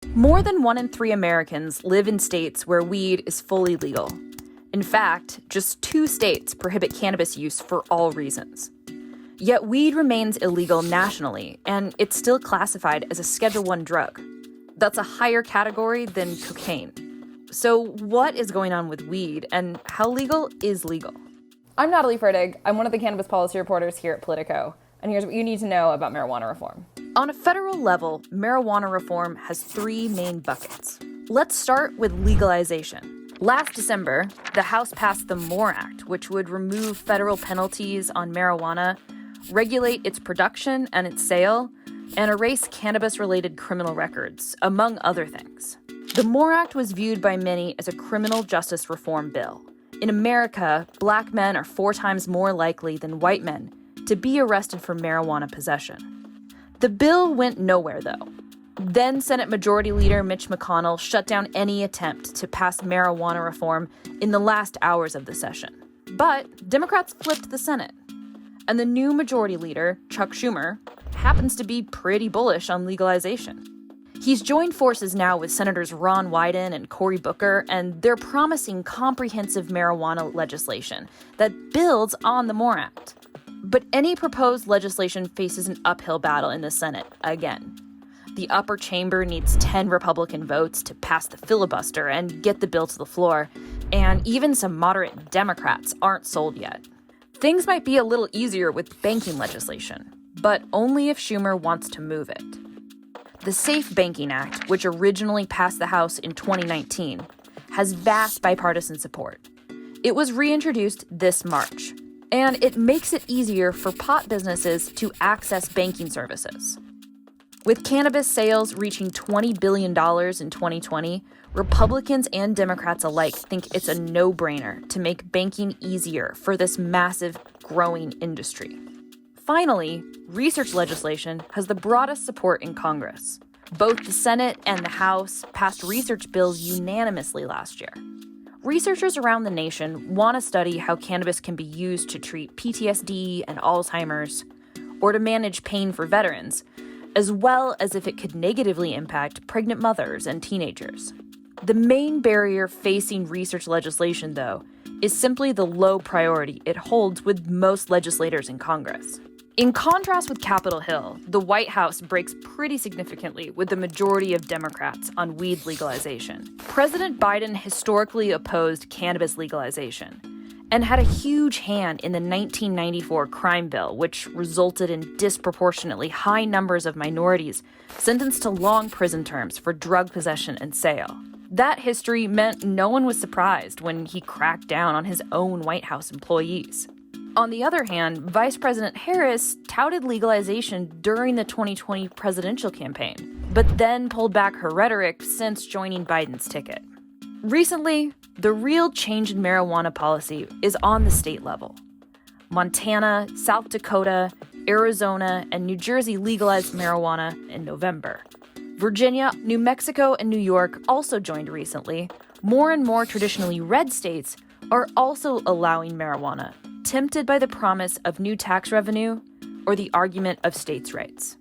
More than 1 in 3 Americans live in states where weed is fully legal. In fact, just 2 states prohibit cannabis use for all reasons. Yet weed remains illegal nationally, and it's still classified as a Schedule I drug. That's a higher category than cocaine. So what is going on with weed, and how legal is legal? I'm Natalie Fertig. I'm one of the cannabis policy reporters here at POLITICO, and here's what you need to know about marijuana reform. On a federal level, marijuana reform has 3 main buckets. Let's start with legalization. Last December, the House passed the MORE Act, which would remove federal penalties on marijuana, regulate its production and its sale, and erase cannabis-related criminal records, among other things. The MORE Act was viewed by many as a criminal justice reform bill. In America, black men are 4 times more likely than white men to be arrested for marijuana possession. The bill went nowhere, though. Then Senate Majority Leader Mitch McConnell shut down any attempt to pass marijuana reform in the last hours of the session. But Democrats flipped the Senate. And the new Majority Leader, Chuck Schumer, happens to be pretty bullish on legalization. He's joined forces now with Senators Ron Wyden and Cory Booker, and they're promising comprehensive marijuana legislation that builds on the MORE Act. But any proposed legislation faces an uphill battle in the Senate again. The upper chamber needs 10 Republican votes to pass the filibuster and get the bill to the floor, and even some moderate Democrats aren't sold yet. Things might be a little easier with banking legislation, but only if Schumer wants to move it. The SAFE Banking Act, which originally passed the House in 2019, has vast bipartisan support. It was reintroduced this March, and it makes it easier for pot businesses to access banking services. With cannabis sales reaching $20 billion in 2020, Republicans and Democrats alike think it's a no-brainer to make banking easier for this massive, growing industry. Finally, research legislation has the broadest support in Congress. Both the Senate and the House passed research bills unanimously last year. Researchers around the nation want to study how cannabis can be used to treat PTSD and Alzheimer's, or to manage pain for veterans, as well as if it could negatively impact pregnant mothers and teenagers. The main barrier facing research legislation, though, is simply the low priority it holds with most legislators in Congress. In contrast with Capitol Hill, the White House breaks pretty significantly with the majority of Democrats on weed legalization. President Biden historically opposed cannabis legalization and had a huge hand in the 1994 crime bill, which resulted in disproportionately high numbers of minorities sentenced to long prison terms for drug possession and sale. That history meant no one was surprised when he cracked down on his own White House employees. On the other hand, Vice President Harris touted legalization during the 2020 presidential campaign, but then pulled back her rhetoric since joining Biden's ticket. Recently, the real change in marijuana policy is on the state level. Montana, South Dakota, Arizona, and New Jersey legalized marijuana in November. Virginia, New Mexico, and New York also joined recently. More and more traditionally red states are also allowing marijuana, tempted by the promise of new tax revenue or the argument of states' rights.